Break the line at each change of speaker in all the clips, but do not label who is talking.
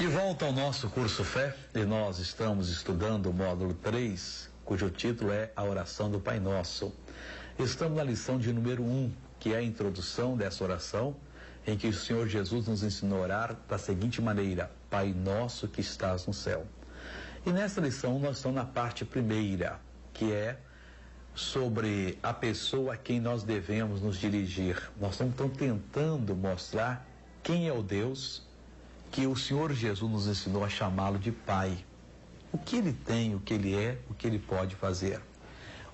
De volta ao nosso curso Fé, e nós estamos estudando o módulo 3, cujo título é A Oração do Pai Nosso. Estamos na lição de número 1, que é a introdução dessa oração, em que o Senhor Jesus nos ensinou a orar da seguinte maneira: Pai Nosso que estás no céu. E nessa lição nós estamos na parte primeira, que é sobre a pessoa a quem nós devemos nos dirigir. Nós estamos então tentando mostrar quem é o Deus que o Senhor Jesus nos ensinou a chamá-lo de Pai. O que ele tem, o que ele é, o que ele pode fazer.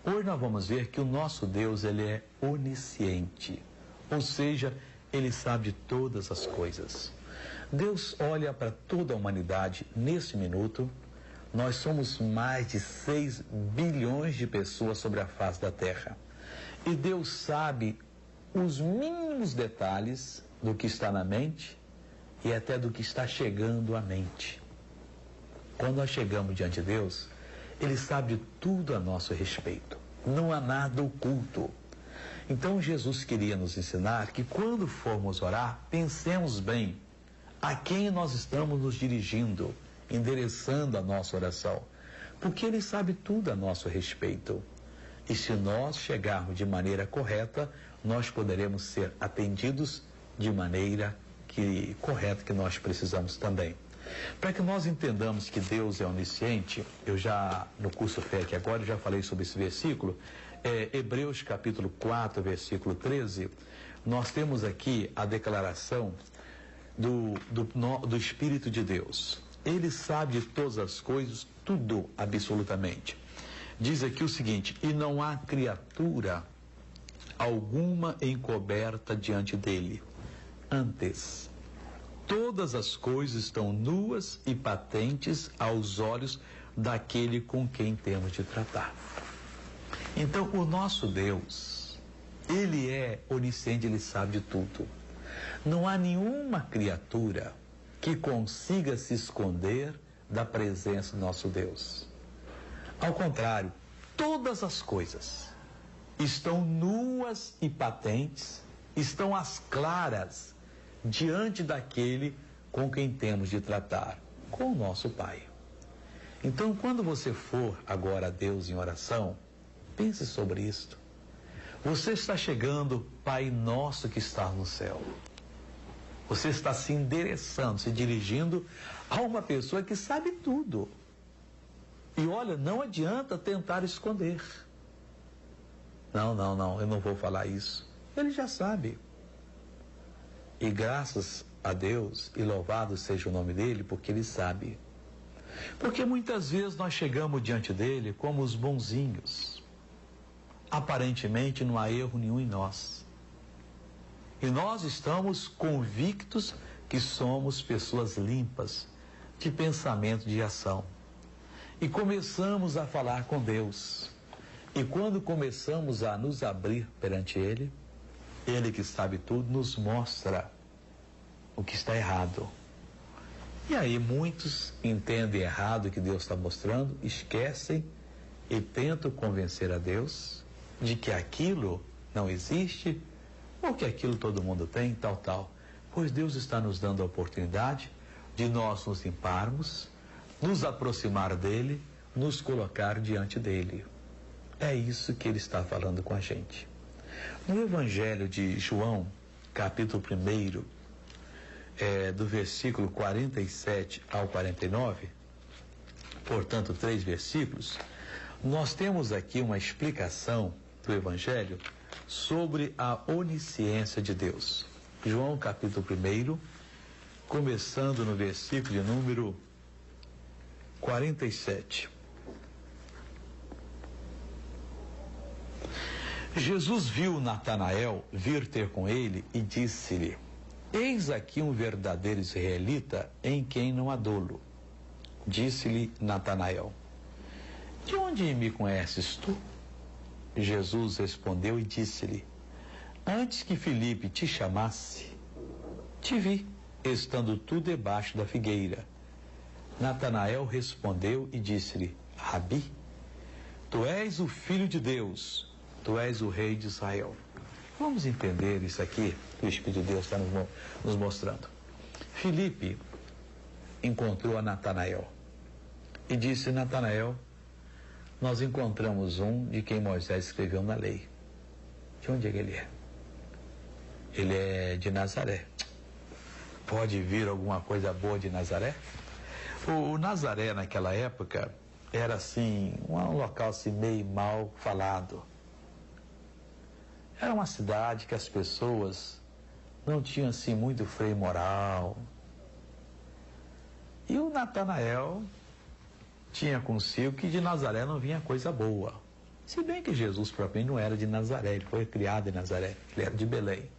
Hoje nós vamos ver que o nosso Deus, ele é onisciente, ou seja, ele sabe de todas as coisas. Deus olha para toda a humanidade nesse minuto. Nós somos mais de 6 bilhões de pessoas sobre a face da Terra. E Deus sabe os mínimos detalhes do que está na mente e até do que está chegando à mente. Quando nós chegamos diante de Deus, Ele sabe tudo a nosso respeito. Não há nada oculto. Então Jesus queria nos ensinar que quando formos orar, pensemos bem a quem nós estamos nos dirigindo, endereçando a nossa oração, porque Ele sabe tudo a nosso respeito. E se nós chegarmos de maneira correta, nós poderemos ser atendidos de maneira correta que nós precisamos também. Para que nós entendamos que Deus é onisciente, eu já, no curso Fé aqui agora, eu já falei sobre esse versículo, Hebreus capítulo 4, versículo 13, nós temos aqui a declaração do Espírito de Deus. Ele sabe de todas as coisas, tudo, absolutamente. Diz aqui o seguinte: e não há criatura alguma encoberta diante dele. Antes, todas as coisas estão nuas e patentes aos olhos daquele com quem temos de tratar. Então, o nosso Deus, Ele é onisciente, Ele sabe de tudo. Não há nenhuma criatura que consiga se esconder da presença do nosso Deus. Ao contrário, todas as coisas estão nuas e patentes, estão às claras diante daquele com quem temos de tratar, com o nosso Pai. Então, quando você for agora a Deus em oração, pense sobre isto. Você está chegando, Pai Nosso que está no céu. Você está se endereçando, se dirigindo a uma pessoa que sabe tudo. E olha, não adianta tentar esconder. Não, eu não vou falar isso. Ele já sabe. E graças a Deus, e louvado seja o nome dele, porque ele sabe. Porque muitas vezes nós chegamos diante dele como os bonzinhos. Aparentemente não há erro nenhum em nós. E nós estamos convictos que somos pessoas limpas, de pensamento, de ação. E começamos a falar com Deus. E quando começamos a nos abrir perante Ele, Ele que sabe tudo nos mostra o que está errado. E aí muitos entendem errado o que Deus está mostrando, esquecem e tentam convencer a Deus de que aquilo não existe, ou que aquilo todo mundo tem, tal. Pois Deus está nos dando a oportunidade de nós nos limparmos, nos aproximar dele, nos colocar diante dele. É isso que ele está falando com a gente. No Evangelho de João, capítulo 1, do versículo 47 ao 49, portanto 3 versículos, nós temos aqui uma explicação do Evangelho sobre a onisciência de Deus. João capítulo 1, começando no versículo de número 47. Jesus viu Natanael vir ter com ele e disse-lhe: eis aqui um verdadeiro israelita em quem não há dolo. Disse-lhe Natanael: de onde me conheces tu? Jesus respondeu e disse-lhe: antes que Filipe te chamasse, te vi, estando tu debaixo da figueira. Natanael respondeu e disse-lhe: Rabi, tu és o Filho de Deus, tu és o Rei de Israel. Vamos entender isso aqui que o Espírito de Deus está nos mostrando. Filipe encontrou a Natanael e disse: Natanael, nós encontramos um de quem Moisés escreveu na lei. De onde é que ele é? Ele é de Nazaré. Pode vir alguma coisa boa de Nazaré? O Nazaré naquela época era assim, um local assim meio mal falado. Era uma cidade que as pessoas não tinham assim muito freio moral. E o Natanael tinha consigo que de Nazaré não vinha coisa boa. Se bem que Jesus próprio não era de Nazaré, ele foi criado em Nazaré, ele era de Belém.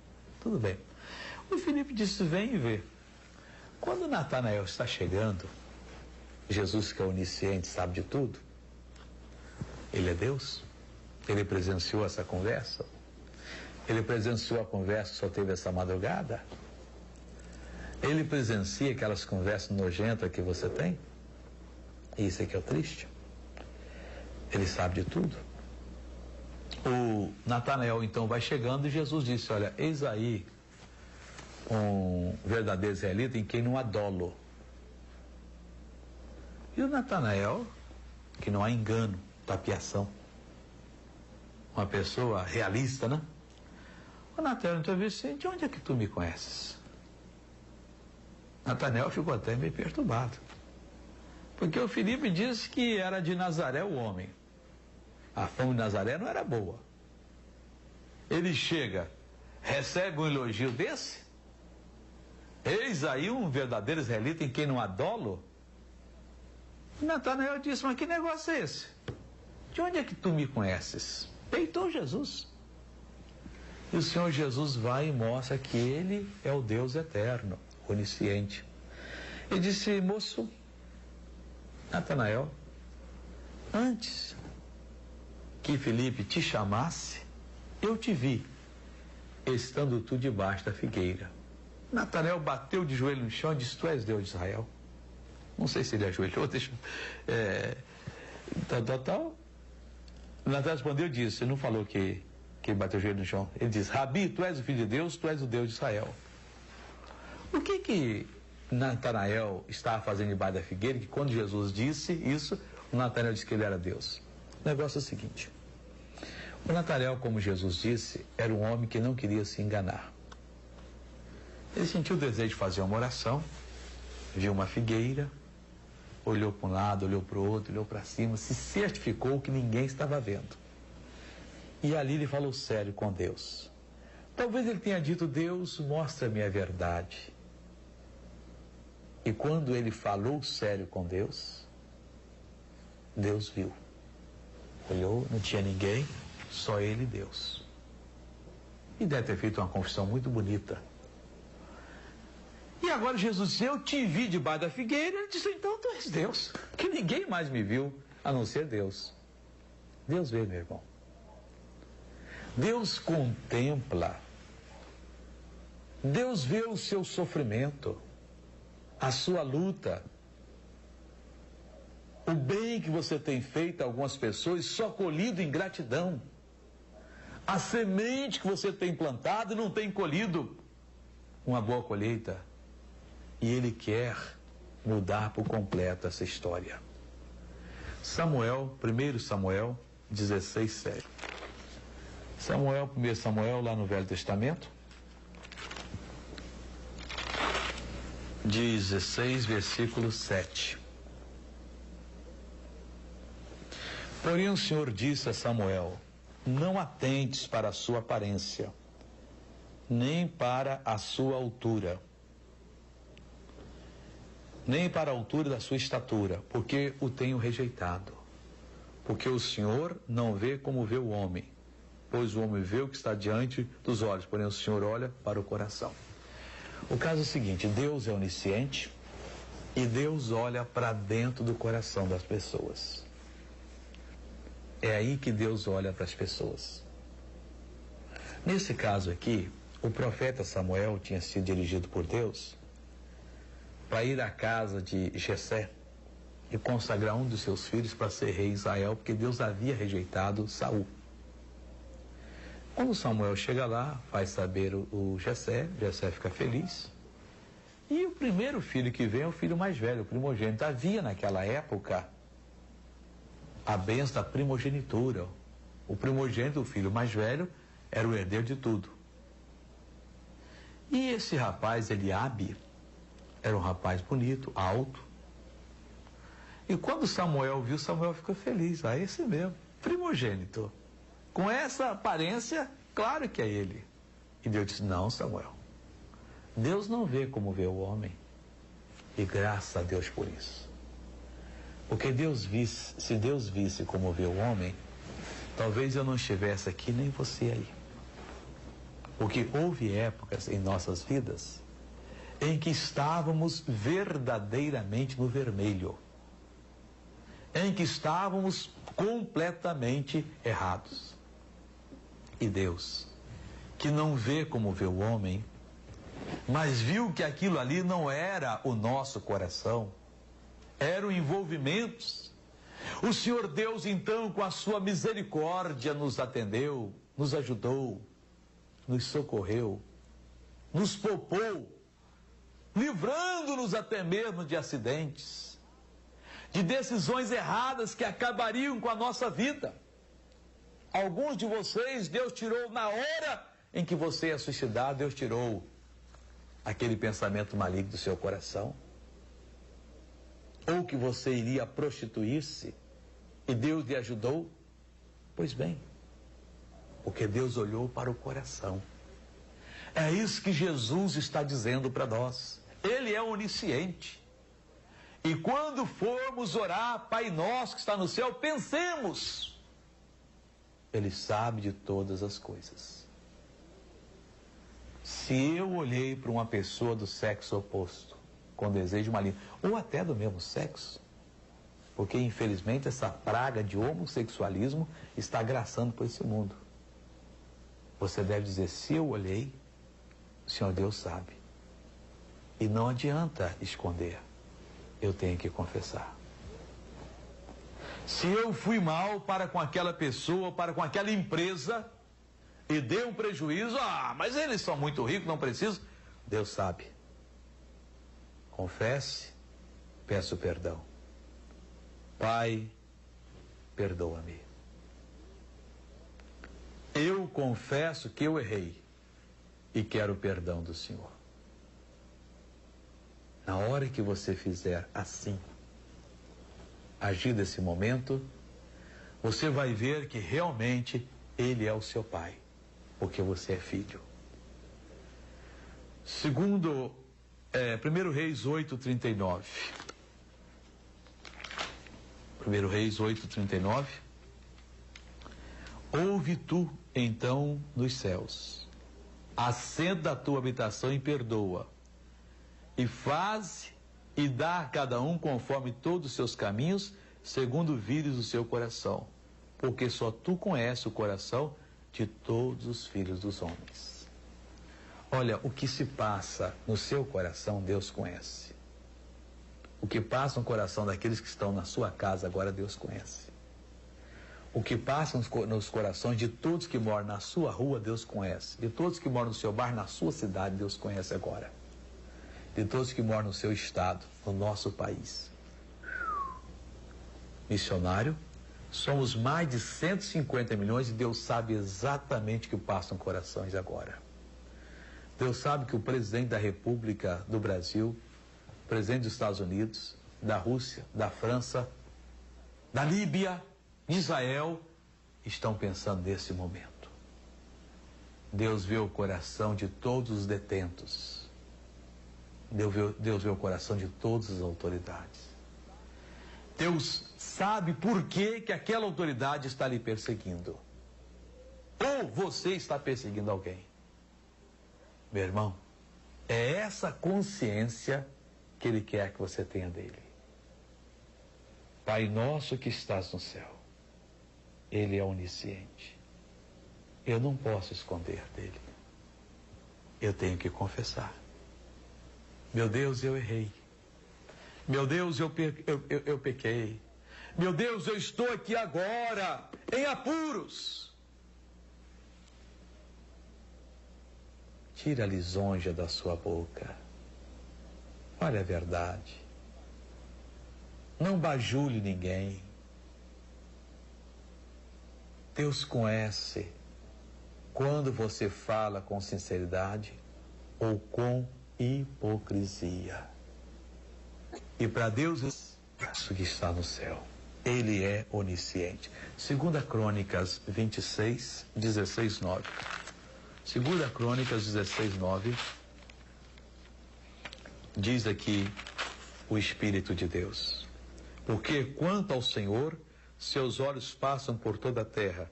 Tudo bem. O Filipe disse: vem e vê. Quando Natanael está chegando, Jesus, que é onisciente, sabe de tudo, ele é Deus, ele presenciou essa conversa, ele presenciou a conversa que só teve essa madrugada, ele presencia aquelas conversas nojentas que você tem. Isso é que é o triste. Ele sabe de tudo. O Natanael então vai chegando e Jesus disse: olha, eis aí um verdadeiro israelita em quem não há dolo. E o Natanael, que não há engano, tapiação, uma pessoa realista, né? O Natanael então disse assim: de onde é que tu me conheces? Natanael ficou até meio perturbado, porque o Filipe disse que era de Nazaré o homem. A fama de Nazaré não era boa. Ele chega, recebe um elogio desse? Eis aí um verdadeiro israelita em quem não há dolo? Natanael disse: mas que negócio é esse? De onde é que tu me conheces? Peitou Jesus. E o Senhor Jesus vai e mostra que ele é o Deus eterno, onisciente. Ele disse: moço, Natanael, antes que Filipe te chamasse, eu te vi, estando tu debaixo da figueira. Natanael bateu de joelho no chão e disse: tu és Deus de Israel. Não sei se ele ajoelhou, deixa. Natanael respondeu e disse: ele não falou que ele bateu o joelho no chão. Ele disse: Rabi, tu és o filho de Deus, tu és o Deus de Israel. O que Natanael estava fazendo debaixo da figueira, que quando Jesus disse isso, o Natanael disse que ele era Deus? O negócio é o seguinte: o Natanael, como Jesus disse, era um homem que não queria se enganar. Ele sentiu o desejo de fazer uma oração, viu uma figueira, olhou para um lado, olhou para o outro, olhou para cima, se certificou que ninguém estava vendo. E ali ele falou sério com Deus. Talvez ele tenha dito: Deus, mostra-me a verdade. E quando ele falou sério com Deus, Deus viu. Olhou, não tinha ninguém, só ele e Deus. E deve ter feito uma confissão muito bonita. E agora Jesus disse: eu te vi debaixo da figueira. Ele disse: então tu és Deus, que ninguém mais me viu a não ser Deus. Deus vê, meu irmão. Deus contempla. Deus vê o seu sofrimento, a sua luta, o bem que você tem feito a algumas pessoas, só colhido em gratidão, a semente que você tem plantado e não tem colhido uma boa colheita. E Ele quer mudar por completo essa história. Samuel, 1 Samuel 16:7. Samuel, 1 Samuel, lá no Velho Testamento, 16, versículo 7. Porém o Senhor disse a Samuel: não atentes para a sua aparência, nem para a sua altura, nem para a altura da sua estatura, porque o tenho rejeitado. Porque o Senhor não vê como vê o homem, pois o homem vê o que está diante dos olhos, porém o Senhor olha para o coração. O caso é o seguinte: Deus é onisciente e Deus olha para dentro do coração das pessoas. É aí que Deus olha para as pessoas. Nesse caso aqui, o profeta Samuel tinha sido dirigido por Deus para ir à casa de Jessé e consagrar um dos seus filhos para ser rei de Israel, porque Deus havia rejeitado Saul. Quando Samuel chega lá, faz saber o Jessé fica feliz E o primeiro filho que vem é o filho mais velho, o primogênito. Havia naquela época a bênção da primogenitura. O primogênito, o filho mais velho, era o herdeiro de tudo. E esse rapaz, Eliabe, era um rapaz bonito, alto. E quando Samuel viu, Samuel ficou feliz. Ah, esse mesmo, primogênito. Com essa aparência, claro que é ele. E Deus disse, não, Samuel. Deus não vê como vê o homem. E graças a Deus por isso. Porque se Deus visse como vê o homem, talvez eu não estivesse aqui, nem você aí. Porque houve épocas em nossas vidas em que estávamos verdadeiramente no vermelho. Em que estávamos completamente errados. E Deus, que não vê como vê o homem, mas viu que aquilo ali não era o nosso coração, eram envolvimentos. O Senhor Deus, então, com a sua misericórdia, nos atendeu, nos ajudou, nos socorreu, nos poupou, livrando-nos até mesmo de acidentes, de decisões erradas que acabariam com a nossa vida. Alguns de vocês, Deus tirou na hora em que você ia suicidar, Deus tirou aquele pensamento maligno do seu coração. Ou que você iria prostituir-se e Deus lhe ajudou. Pois bem, porque Deus olhou para o coração. É isso que Jesus está dizendo para nós. Ele é onisciente. E quando formos orar, Pai nosso que está no céu, pensemos. Ele sabe de todas as coisas. Se eu olhei para uma pessoa do sexo oposto, com desejo maligno, ou até do mesmo sexo, porque infelizmente essa praga de homossexualismo está graçando por esse mundo. Você deve dizer, se eu olhei, o Senhor Deus sabe. E não adianta esconder, eu tenho que confessar. Se eu fui mal para com aquela pessoa, para com aquela empresa, e dei um prejuízo, mas eles são muito ricos, não precisam. Deus sabe. Confesse, peço perdão. Pai, perdoa-me. Eu confesso que eu errei e quero o perdão do Senhor. Na hora que você fizer assim, agir desse momento, você vai ver que realmente Ele é o seu Pai, porque você é filho. Segundo, 1 Reis 8:39. 1 Reis 8:39. Ouve tu, então, nos céus, assenta a tua habitação e perdoa, e faz e dá a cada um conforme todos os seus caminhos, segundo vires o seu coração, porque só tu conheces o coração de todos os filhos dos homens. Olha, o que se passa no seu coração, Deus conhece. O que passa no coração daqueles que estão na sua casa agora, Deus conhece. O que passa nos corações de todos que moram na sua rua, Deus conhece. De todos que moram no seu bairro, na sua cidade, Deus conhece agora. De todos que moram no seu estado, no nosso país. Missionário, somos mais de 150 milhões e Deus sabe exatamente o que passa nos corações agora. Deus sabe que o presidente da República do Brasil, o presidente dos Estados Unidos, da Rússia, da França, da Líbia, de Israel, estão pensando nesse momento. Deus vê o coração de todos os detentos. Deus vê o coração de todas as autoridades. Deus sabe por que aquela autoridade está lhe perseguindo. Ou você está perseguindo alguém. Meu irmão, é essa consciência que Ele quer que você tenha dele. Pai nosso que estás no céu, Ele é onisciente. Eu não posso esconder dele. Eu tenho que confessar. Meu Deus, eu errei. Meu Deus, eu pequei. Meu Deus, eu estou aqui agora, em apuros. Tira a lisonja da sua boca. Fale a verdade. Não bajule ninguém. Deus conhece quando você fala com sinceridade ou com hipocrisia. E para Deus, isso que está no céu. Ele é onisciente. 2 Crônicas 26, 16, 9. 2 Crônicas 16, 9. Diz aqui o Espírito de Deus. Porque quanto ao Senhor, seus olhos passam por toda a terra,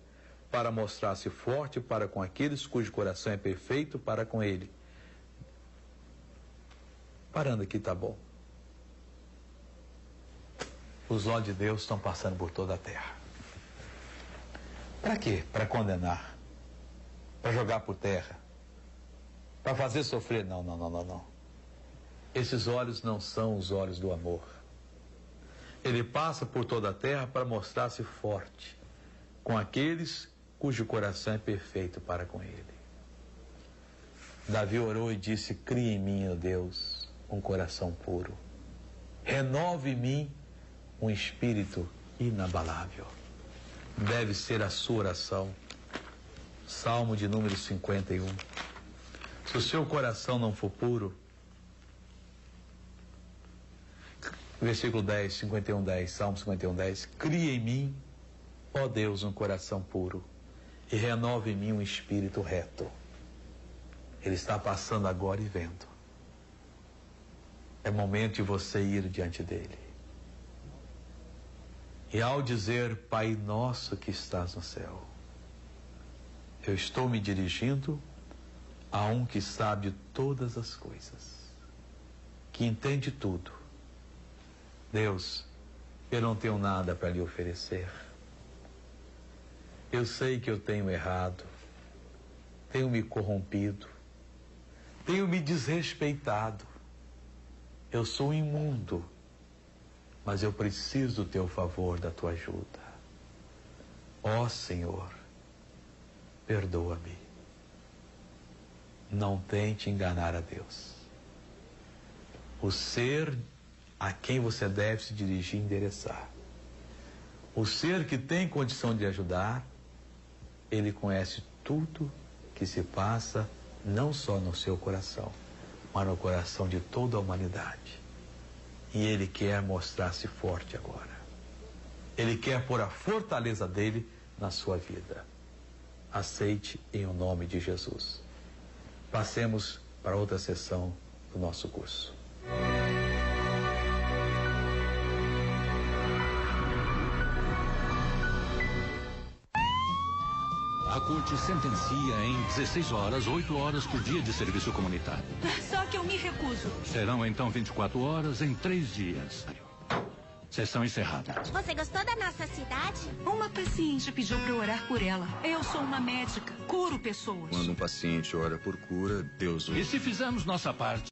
para mostrar-se forte para com aqueles cujo coração é perfeito para com ele. Parando aqui, tá bom. Os olhos de Deus estão passando por toda a terra. Para quê? Para condenar. Para jogar por terra. Para fazer sofrer. Não. Esses olhos não são os olhos do amor. Ele passa por toda a terra para mostrar-se forte com aqueles cujo coração é perfeito para com ele. Davi orou e disse: cria em mim, ó Deus, um coração puro. Renove em mim um espírito inabalável. Deve ser a sua oração. Salmo de número 51. Se o seu coração não for puro, versículo 10, 51, 10, Salmo 51, 10. Cria em mim, ó Deus, um coração puro e renova em mim um espírito reto. Ele está passando agora e vendo. É momento de você ir diante dele. E ao dizer, Pai nosso que estás no céu, eu estou me dirigindo a um que sabe todas as coisas, que entende tudo. Deus, eu não tenho nada para lhe oferecer. Eu sei que eu tenho errado, tenho me corrompido, tenho me desrespeitado. Eu sou imundo, mas eu preciso do teu favor, da tua ajuda. Ó Senhor, perdoa-me. Não tente enganar a Deus. O ser a quem você deve se dirigir e endereçar. O ser que tem condição de ajudar, ele conhece tudo que se passa, não só no seu coração, mas no coração de toda a humanidade. E ele quer mostrar-se forte agora. Ele quer pôr a fortaleza dele na sua vida. Aceite em o nome de Jesus. Passemos para outra sessão do nosso curso.
A corte sentencia em 16 horas, 8 horas por dia de serviço comunitário.
Só que eu me recuso.
Serão então 24 horas em 3 dias. Sessão encerrada.
Você gostou da nossa cidade?
Uma paciente pediu para eu orar por ela. Eu sou uma médica, curo pessoas.
Quando um paciente ora por cura, Deus o...
E se fizermos nossa parte?